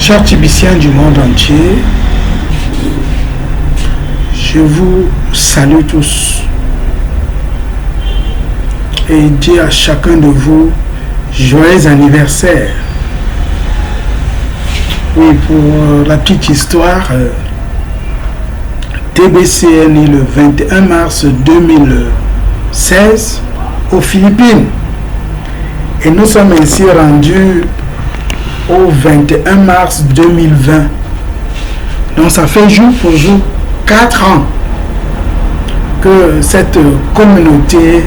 Chers Tibiciens du monde entier, je vous salue tous et dis à chacun de vous joyeux anniversaire. Oui, pour la petite histoire, TBC est né le 21 mars 2016 aux Philippines et nous sommes ainsi rendus au 21 mars 2020. Donc ça fait jour pour jour 4 ans que cette communauté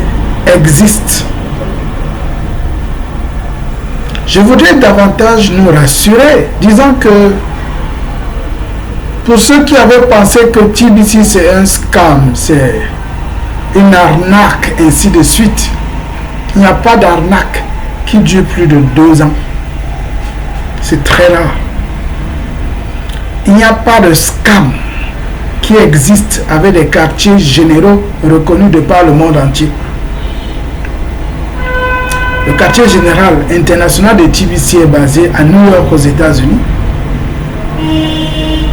existe. Je voudrais davantage nous rassurer, disant que pour ceux qui avaient pensé que TBC c'est un scam, c'est une arnaque, ainsi de suite, il n'y a pas d'arnaque qui dure plus de 2 ans. C'est très rare. Il n'y a pas de scam qui existe avec des quartiers généraux reconnus de par le monde entier. Le quartier général international de TBC est basé à New York aux États-Unis.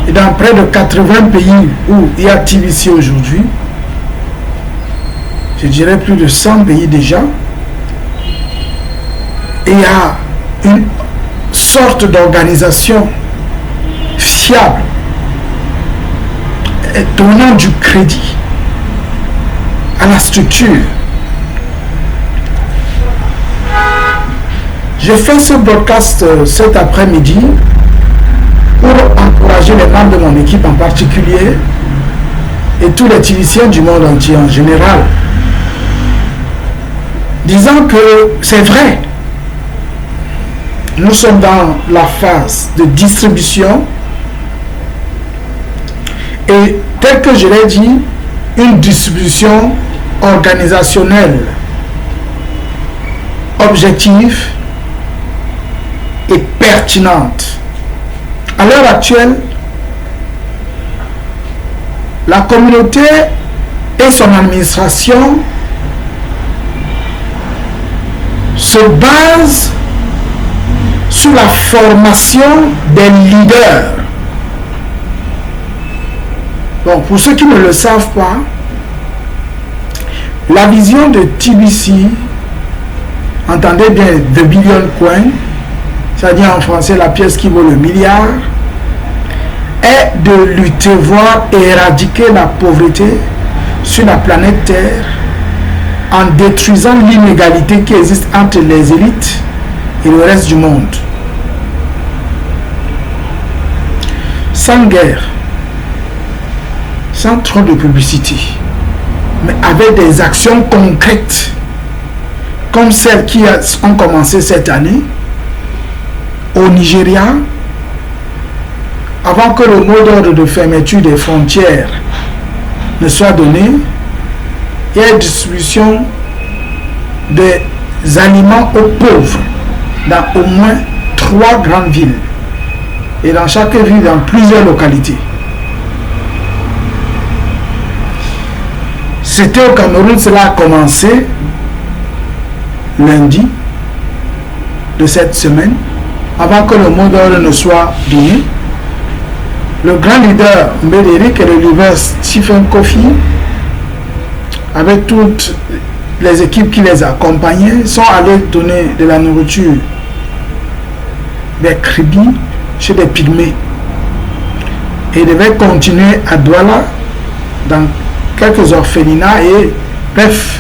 Et dans près de 80 pays où il y a TBC aujourd'hui, je dirais plus de 100 pays déjà, et il y a une sorte d'organisation fiable et donnant du crédit à la structure. Je fais ce broadcast cet après-midi pour encourager les membres de mon équipe en particulier et tous les Tibiciens du monde entier en général, disant que c'est vrai, nous sommes dans la phase de distribution et tel que je l'ai dit, une distribution organisationnelle, objective et pertinente. À l'heure actuelle, la communauté et son administration se basent sur la formation des leaders. Bon, pour ceux qui ne le savent pas, la vision de TBC, entendez bien The Billion Coin, c'est-à-dire en français la pièce qui vaut le milliard, est de lutter, voire éradiquer la pauvreté sur la planète Terre en détruisant l'inégalité qui existe entre les élites et le reste du monde. Sans guerre, sans trop de publicité, mais avec des actions concrètes comme celles qui ont commencé cette année au Nigeria, avant que le mot d'ordre de fermeture des frontières ne soit donné. Il y a une distribution des aliments aux pauvres dans au moins 3 grandes villes et dans chaque ville dans plusieurs localités. C'était au Cameroun, cela a commencé lundi de cette semaine, avant que le mot d'ordre ne soit donné. Le grand leader Mbédéric et le leader Stephen Kofi, avec toutes les équipes qui les accompagnaient, sont allés donner de la nourriture, des cribis chez des pygmées. Et ils devaient continuer à Douala, dans quelques orphelinats, et bref,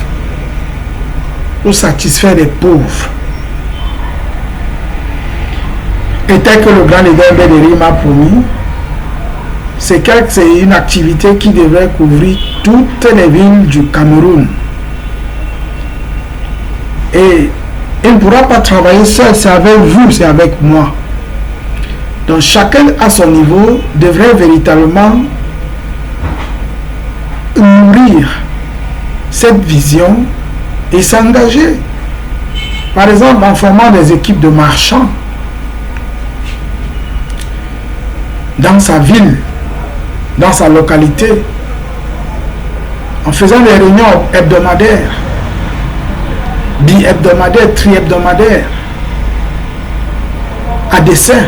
pour satisfaire les pauvres. Et tel que le grand leader Mbédéric m'a promis, c'est une activité qui devrait couvrir toutes les villes du Cameroun. Et il ne pourra pas travailler seul, c'est avec vous, c'est avec moi. Donc chacun à son niveau devrait véritablement nourrir cette vision et s'engager. Par exemple, en formant des équipes de marchands dans sa ville, dans sa localité, en faisant des réunions hebdomadaires, bi-hebdomadaires, tri-hebdomadaires, à dessein,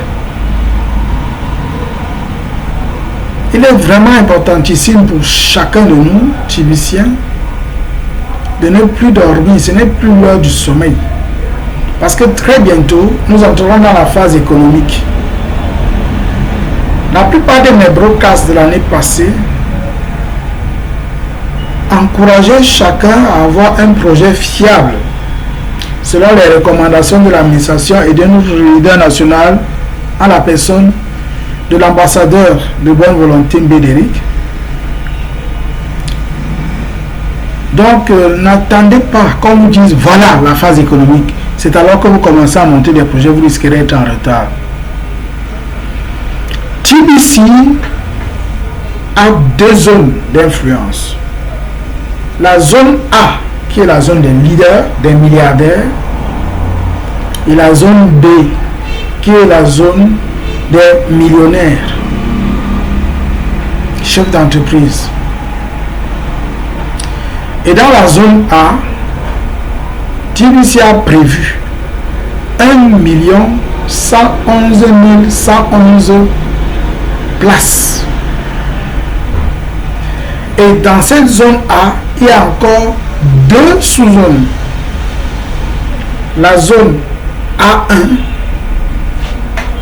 Il est vraiment importantissime pour chacun de nous, Tibiciens, de ne plus dormir. Ce n'est plus l'heure du sommeil. Parce que très bientôt, nous entrerons dans la phase économique. La plupart de mes broadcasts de l'année passée encourageaient chacun à avoir un projet fiable selon les recommandations de l'administration et de notre leader national en la personne de l'ambassadeur de bonne volonté Mbédéric. Donc, n'attendez pas, comme vous disent, voilà la phase économique. C'est alors que vous commencez à monter des projets, vous risquerez d'être en retard. TBC a deux zones d'influence. La zone A, qui est la zone des leaders, des milliardaires, et la zone B, qui est la zone des millionnaires, chefs d'entreprise. Et dans la zone A, TBC a prévu 1 111 111 places. Et dans cette zone A, il y a encore deux sous-zones. La zone A1,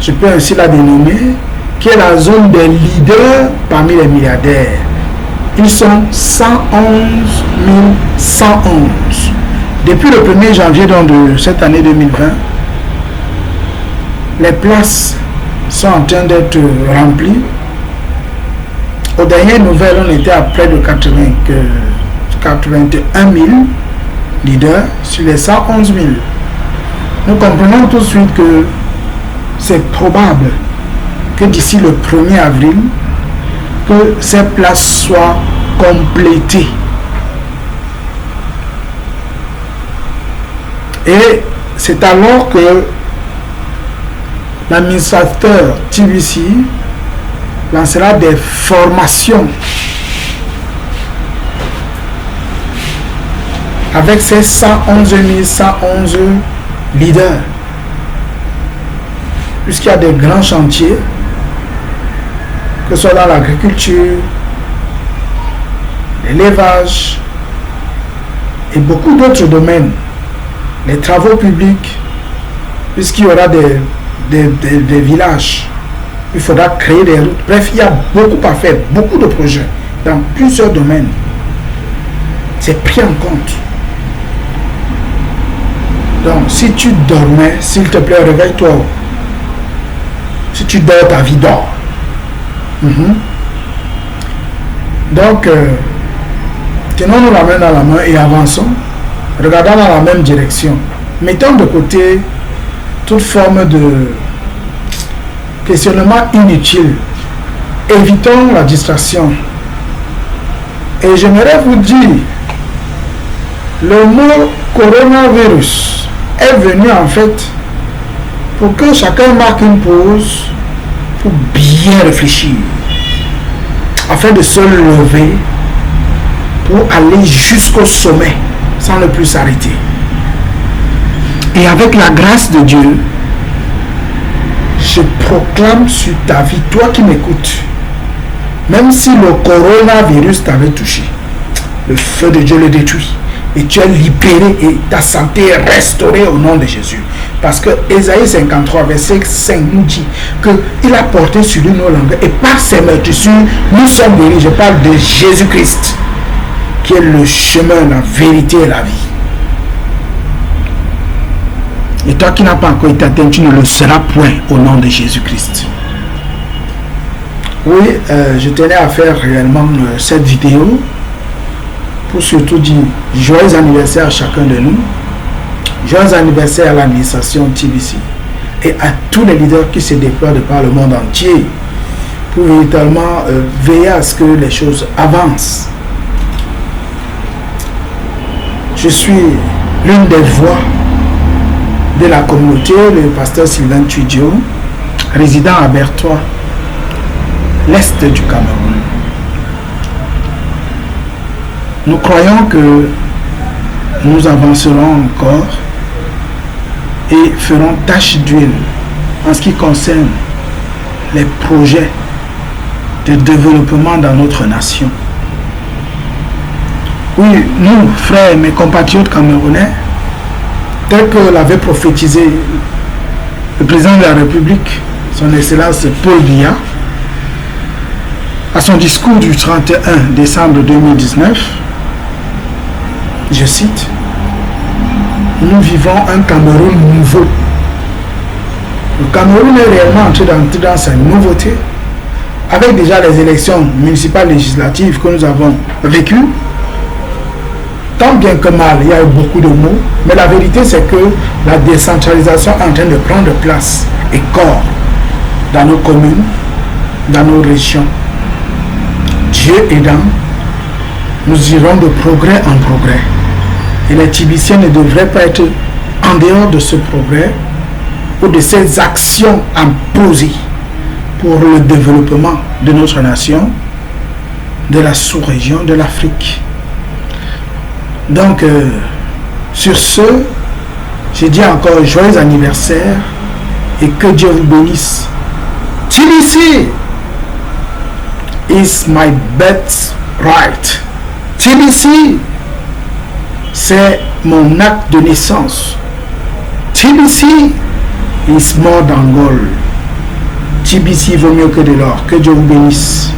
je peux ainsi la dénommer, qui est la zone des leaders parmi les milliardaires. Ils sont 111 111. Depuis le 1er janvier de cette année 2020, les places sont en train d'être remplies. Aux dernières nouvelles, on était à près de 81 000 leaders sur les 111 000. Nous comprenons tout de suite que c'est probable que d'ici le 1er avril, que ces places soient complétées. Et c'est alors que l'administrateur TBC lancera des formations avec ces 111 111 leaders, puisqu'il y a des grands chantiers, que ce soit dans l'agriculture, l'élevage et beaucoup d'autres domaines, les travaux publics, puisqu'il y aura des villages, il faudra créer des routes. Bref, il y a beaucoup à faire, beaucoup de projets dans plusieurs domaines. C'est pris en compte. Donc, si tu dormais, s'il te plaît, réveille-toi. Si tu dors, ta vie dort. Donc, tenons-nous la main dans la main et avançons. Regardons dans la même direction. Mettons de côté toute forme de questionnement inutile. Évitons la distraction. Et j'aimerais vous dire, le mot coronavirus est venu en fait pour que chacun marque une pause pour bien réfléchir, afin de se lever pour aller jusqu'au sommet sans ne plus s'arrêter. Et avec la grâce de Dieu, je proclame sur ta vie, toi qui m'écoutes, même si le coronavirus t'avait touché, le feu de Dieu le détruit. Et tu es libéré et ta santé est restaurée au nom de Jésus. Parce que Ésaïe 53, verset 5 nous dit qu'il a porté sur lui nos langues et par ses meurtrissures, nous sommes guéris. Je parle de Jésus-Christ, qui est le chemin, la vérité et la vie. Et toi qui n'as pas encore été atteint, tu ne le seras point au nom de Jésus-Christ. Oui, je tenais à faire réellement cette vidéo pour surtout dire joyeux anniversaire à chacun de nous, joyeux anniversaire à l'administration TBC et à tous les leaders qui se déploient de par le monde entier pour véritablement veiller à ce que les choses avancent. Je suis l'une des voix de la communauté, le pasteur Sylvain Tudio, résident à Bertois, l'est du Cameroun. Nous croyons que nous avancerons encore et ferons tâche d'huile en ce qui concerne les projets de développement dans notre nation. Oui, nous, frères et mes compatriotes camerounais, tel que l'avait prophétisé le président de la République, son Excellence Paul Biya, à son discours du 31 décembre 2019, je cite, « Nous vivons un Cameroun nouveau. » Le Cameroun est réellement en train d'entrer dans sa nouveauté, avec déjà les élections municipales législatives que nous avons vécues. Tant bien que mal, il y a eu beaucoup de mots, mais la vérité c'est que la décentralisation est en train de prendre place et corps dans nos communes, dans nos régions. Dieu aidant, nous irons de progrès en progrès. Et les Tibiciens ne devraient pas être en dehors de ce progrès ou de ces actions imposées pour le développement de notre nation, de la sous-région, de l'Afrique. Donc, sur ce, je dis encore joyeux anniversaire et que Dieu vous bénisse. TBC is my birthright. TBC, c'est mon acte de naissance. TBC is more than gold. TBC vaut mieux que de l'or. Que Dieu vous bénisse.